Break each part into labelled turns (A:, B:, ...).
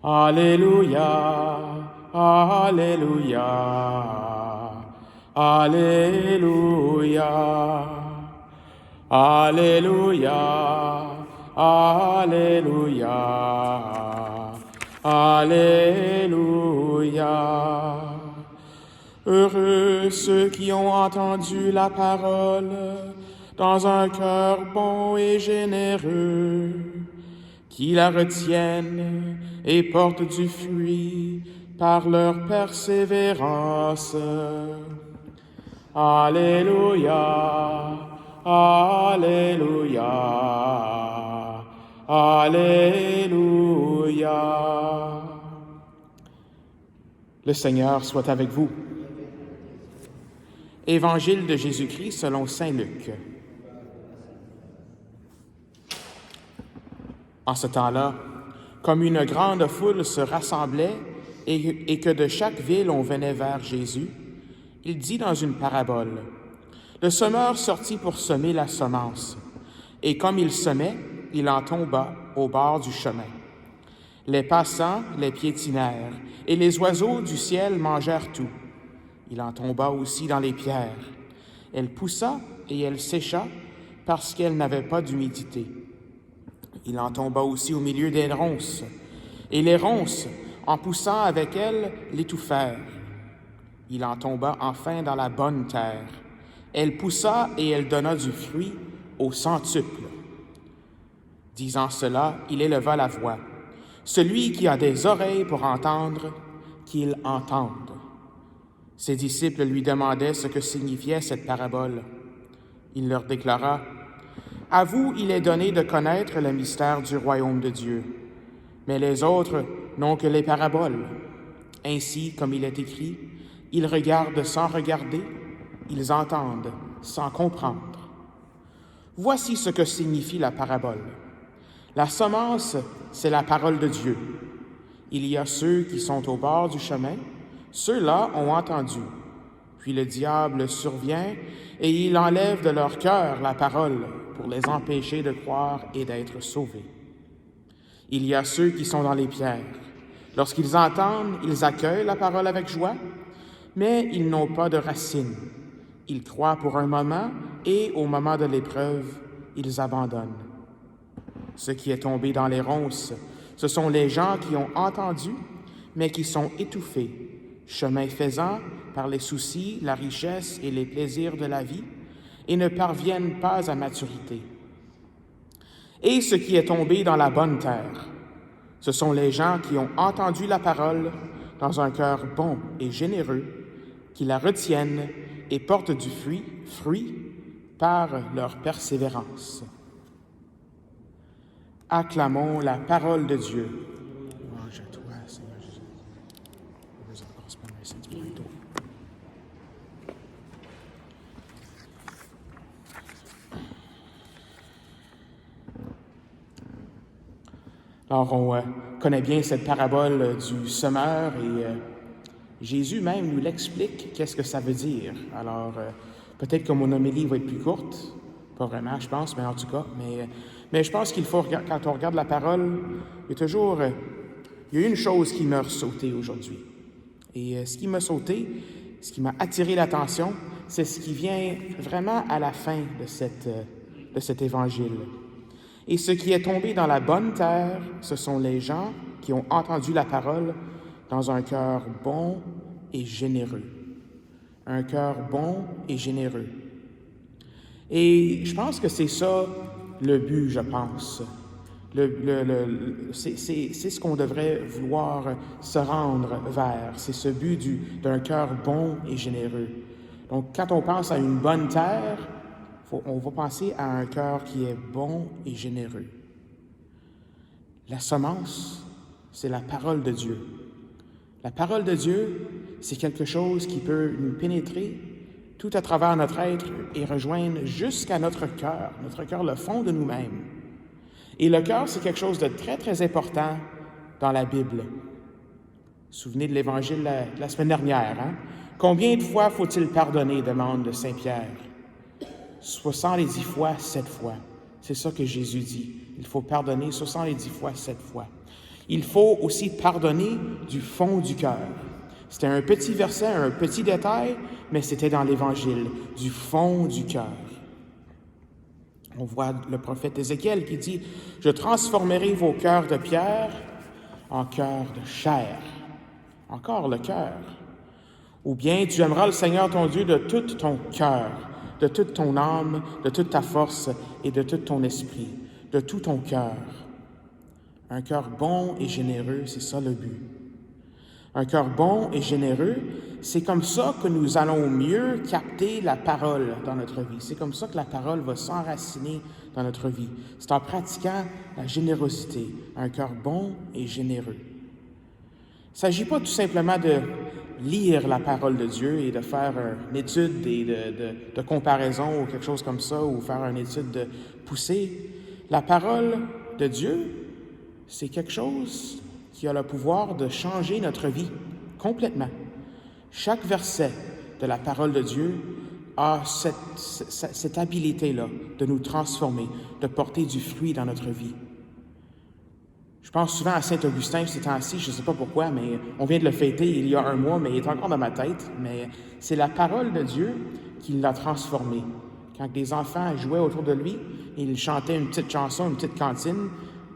A: Alléluia, Alléluia, Alléluia, Alléluia, Alléluia, Alléluia. Heureux ceux qui ont entendu la parole dans un cœur bon et généreux, qui la retiennent et portent du fruit par leur persévérance. Alléluia, Alléluia, Alléluia. Le Seigneur soit avec vous. Évangile de Jésus-Christ selon saint Luc. En ce temps-là, comme une grande foule se rassemblait et que de chaque ville on venait vers Jésus, il dit dans une parabole, « Le semeur sortit pour semer la semence, et comme il semait, il en tomba au bord du chemin. Les passants les piétinèrent, et les oiseaux du ciel mangèrent tout. Il en tomba aussi dans les pierres. Elle poussa et elle sécha parce qu'elle n'avait pas d'humidité. Il en tomba aussi au milieu des ronces, et les ronces, en poussant avec elle, l'étouffèrent. Il en tomba enfin dans la bonne terre. Elle poussa et elle donna du fruit au centuple. » Disant cela, il éleva la voix. « Celui qui a des oreilles pour entendre, qu'il entende. » Ses disciples lui demandaient ce que signifiait cette parabole. Il leur déclara, « À vous, il est donné de connaître le mystère du royaume de Dieu, mais les autres n'ont que les paraboles. Ainsi, comme il est écrit, ils regardent sans regarder, ils entendent sans comprendre. Voici ce que signifie la parabole. La semence, c'est la parole de Dieu. Il y a ceux qui sont au bord du chemin, ceux-là ont entendu. Puis le diable survient et il enlève de leur cœur la parole pour les empêcher de croire et d'être sauvés. Il y a ceux qui sont dans les pierres. Lorsqu'ils entendent, ils accueillent la parole avec joie, mais ils n'ont pas de racines. Ils croient pour un moment et au moment de l'épreuve, ils abandonnent. Ce qui est tombé dans les ronces, ce sont les gens qui ont entendu, mais qui sont étouffés, chemin faisant par les soucis, la richesse et les plaisirs de la vie, et ne parviennent pas à maturité. Et ce qui est tombé dans la bonne terre, ce sont les gens qui ont entendu la parole dans un cœur bon et généreux, qui la retiennent et portent du fruit par leur persévérance. Acclamons la parole de Dieu. Louange à toi, Seigneur Jésus. Alors, on connaît bien cette parabole du semeur et Jésus même nous l'explique, qu'est-ce que ça veut dire. Alors, peut-être que mon homélie va être plus courte, pas vraiment, je pense, mais en tout cas, mais je pense qu'il faut, quand on regarde la parole, il y a une chose qui m'a sauté aujourd'hui. Et ce qui m'a sauté, ce qui m'a attiré l'attention, c'est ce qui vient vraiment à la fin de cet évangile. Et ce qui est tombé dans la bonne terre, ce sont les gens qui ont entendu la parole dans un cœur bon et généreux. Un cœur bon et généreux. Et je pense que c'est ça le but, je pense. C'est ce qu'on devrait vouloir se rendre vers. C'est ce but d'un cœur bon et généreux. Donc, quand on pense à une bonne terre, on va penser à un cœur qui est bon et généreux. La semence, c'est la parole de Dieu. La parole de Dieu, c'est quelque chose qui peut nous pénétrer tout à travers notre être et rejoindre jusqu'à notre cœur, le fond de nous-mêmes. Et le cœur, c'est quelque chose de très, très important dans la Bible. Souvenez de l'Évangile la semaine dernière, hein? Combien de fois faut-il pardonner, demande Saint Pierre. 70 fois, 7 fois. C'est ça que Jésus dit. Il faut pardonner 70 fois, 7 fois. Il faut aussi pardonner du fond du cœur. C'était un petit verset, un petit détail, mais c'était dans l'Évangile, du fond du cœur. On voit le prophète Ézéchiel qui dit « Je transformerai vos cœurs de pierre en cœurs de chair. » Encore le cœur. Ou bien « Tu aimeras le Seigneur ton Dieu de tout ton cœur, de toute ton âme, de toute ta force et de tout ton esprit, de tout ton cœur. » Un cœur bon et généreux, c'est ça le but. Un cœur bon et généreux, c'est comme ça que nous allons mieux capter la parole dans notre vie. C'est comme ça que la parole va s'enraciner dans notre vie. C'est en pratiquant la générosité, un cœur bon et généreux. Il ne s'agit pas tout simplement de lire la parole de Dieu et de faire une étude de comparaison ou quelque chose comme ça, ou faire une étude de poussée. La parole de Dieu, c'est quelque chose qui a le pouvoir de changer notre vie complètement. Chaque verset de la parole de Dieu a cette habilité-là de nous transformer, de porter du fruit dans notre vie. Je pense souvent à Saint-Augustin ces temps-ci, je ne sais pas pourquoi, mais on vient de le fêter il y a un mois, mais il est encore dans ma tête. Mais c'est la parole de Dieu qui l'a transformé. Quand des enfants jouaient autour de lui, il chantait une petite chanson, une petite cantine,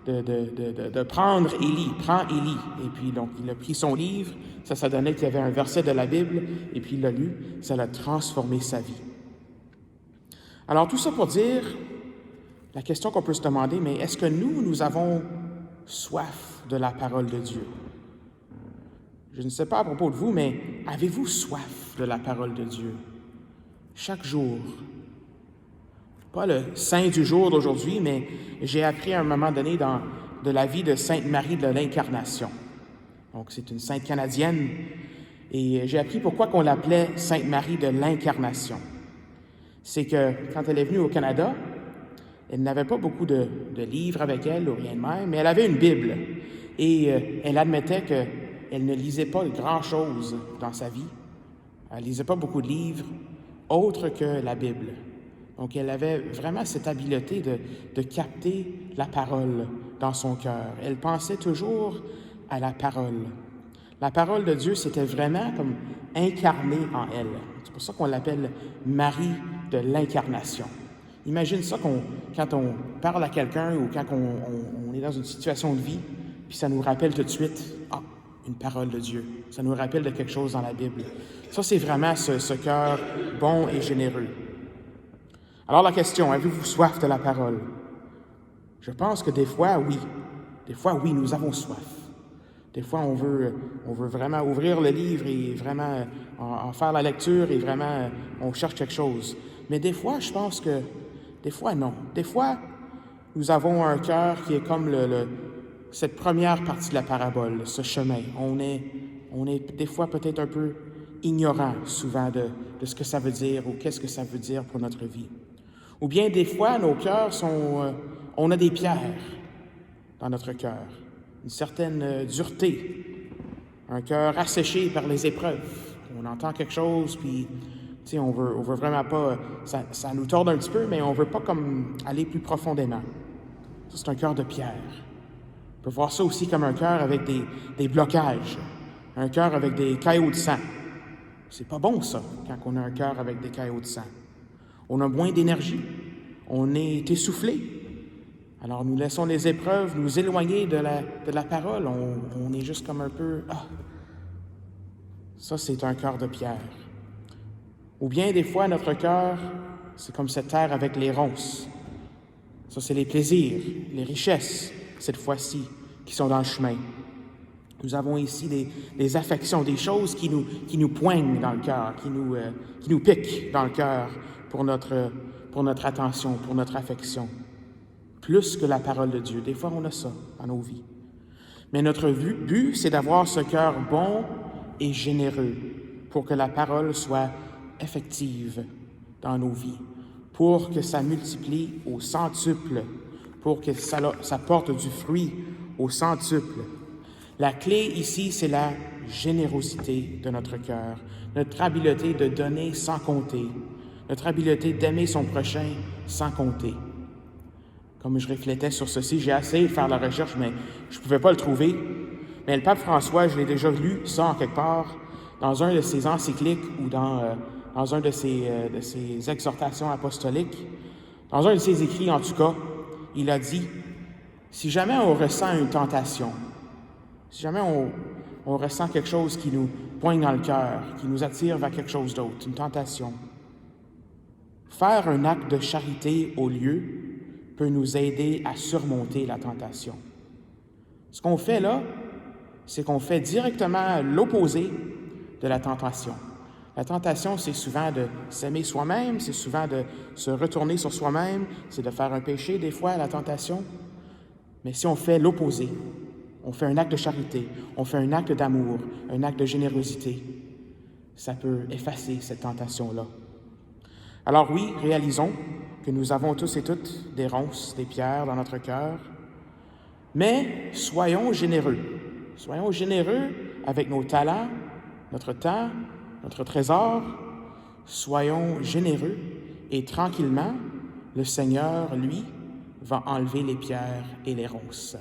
A: de prendre Élie, prends Élie. Et puis donc il a pris son livre, ça donnait qu'il y avait un verset de la Bible, et puis il l'a lu, ça l'a transformé sa vie. Alors tout ça pour dire, la question qu'on peut se demander, mais est-ce que nous avons soif de la parole de Dieu? Je ne sais pas à propos de vous, mais avez-vous soif de la parole de Dieu? Chaque jour. Pas le saint du jour d'aujourd'hui, mais j'ai appris à un moment donné de la vie de Sainte Marie de l'Incarnation. Donc, c'est une sainte canadienne, et j'ai appris pourquoi on l'appelait Sainte Marie de l'Incarnation. C'est que quand elle est venue au Canada, elle n'avait pas beaucoup de livres avec elle ou rien de même, mais elle avait une Bible, et elle admettait qu'elle ne lisait pas grand-chose dans sa vie. Elle ne lisait pas beaucoup de livres autres que la Bible. Donc, elle avait vraiment cette habileté de capter la parole dans son cœur. Elle pensait toujours à la parole. La parole de Dieu, c'était vraiment comme incarné en elle. C'est pour ça qu'on l'appelle Marie de l'Incarnation. Imagine ça quand on parle à quelqu'un ou quand on est dans une situation de vie, puis ça nous rappelle tout de suite, une parole de Dieu. Ça nous rappelle de quelque chose dans la Bible. Ça, c'est vraiment ce cœur bon et généreux. Alors la question, avez-vous soif de la parole? Je pense que des fois, oui. Des fois, oui, nous avons soif. Des fois, on veut vraiment ouvrir le livre et vraiment en faire la lecture et vraiment, on cherche quelque chose. Mais des fois, je pense que, des fois, non. Des fois, nous avons un cœur qui est comme cette première partie de la parabole, ce chemin. On est des fois peut-être un peu ignorant souvent de ce que ça veut dire ou qu'est-ce que ça veut dire pour notre vie. Ou bien des fois, nos cœurs on a des pierres dans notre cœur, une certaine dureté, un cœur asséché par les épreuves. On entend quelque chose, puis on veut vraiment pas, ça nous tord un petit peu, mais on veut pas comme aller plus profondément. Ça, c'est un cœur de pierre. On peut voir ça aussi comme un cœur avec des blocages, un cœur avec des caillots de sang. C'est pas bon, ça, quand on a un cœur avec des caillots de sang. On a moins d'énergie, on est essoufflé. Alors nous laissons les épreuves nous éloigner de la parole. On est juste comme un peu... Ça, c'est un cœur de pierre. Ou bien des fois, notre cœur, c'est comme cette terre avec les ronces. Ça, c'est les plaisirs, les richesses, cette fois-ci, qui sont dans le chemin. Nous avons ici des affections, des choses qui nous poignent dans le cœur, qui nous piquent dans le cœur pour notre attention, pour notre affection. Plus que la parole de Dieu. Des fois, on a ça dans nos vies. Mais notre but, c'est d'avoir ce cœur bon et généreux pour que la parole soit effective dans nos vies, pour que ça multiplie au centuple, pour que ça porte du fruit au centuple. La clé ici, c'est la générosité de notre cœur, notre habileté de donner sans compter, notre habileté d'aimer son prochain sans compter. Comme je réfléchissais sur ceci, j'ai essayé de faire la recherche, mais je ne pouvais pas le trouver. Mais le pape François, je l'ai déjà lu, ça en quelque part, dans un de ses encycliques ou dans un de ses exhortations apostoliques. Dans un de ses écrits, en tout cas, il a dit, si jamais on ressent une tentation, si jamais on ressent quelque chose qui nous poigne dans le cœur, qui nous attire vers quelque chose d'autre, une tentation, faire un acte de charité au lieu peut nous aider à surmonter la tentation. Ce qu'on fait là, c'est qu'on fait directement l'opposé de la tentation. La tentation, c'est souvent de s'aimer soi-même, c'est souvent de se retourner sur soi-même, c'est de faire un péché des fois, la tentation. Mais si on fait l'opposé, on fait un acte de charité, on fait un acte d'amour, un acte de générosité, ça peut effacer cette tentation-là. Alors oui, réalisons que nous avons tous et toutes des ronces, des pierres dans notre cœur, mais soyons généreux. Soyons généreux avec nos talents, notre temps, notre trésor. Soyons généreux et tranquillement, le Seigneur, lui, va enlever les pierres et les ronces.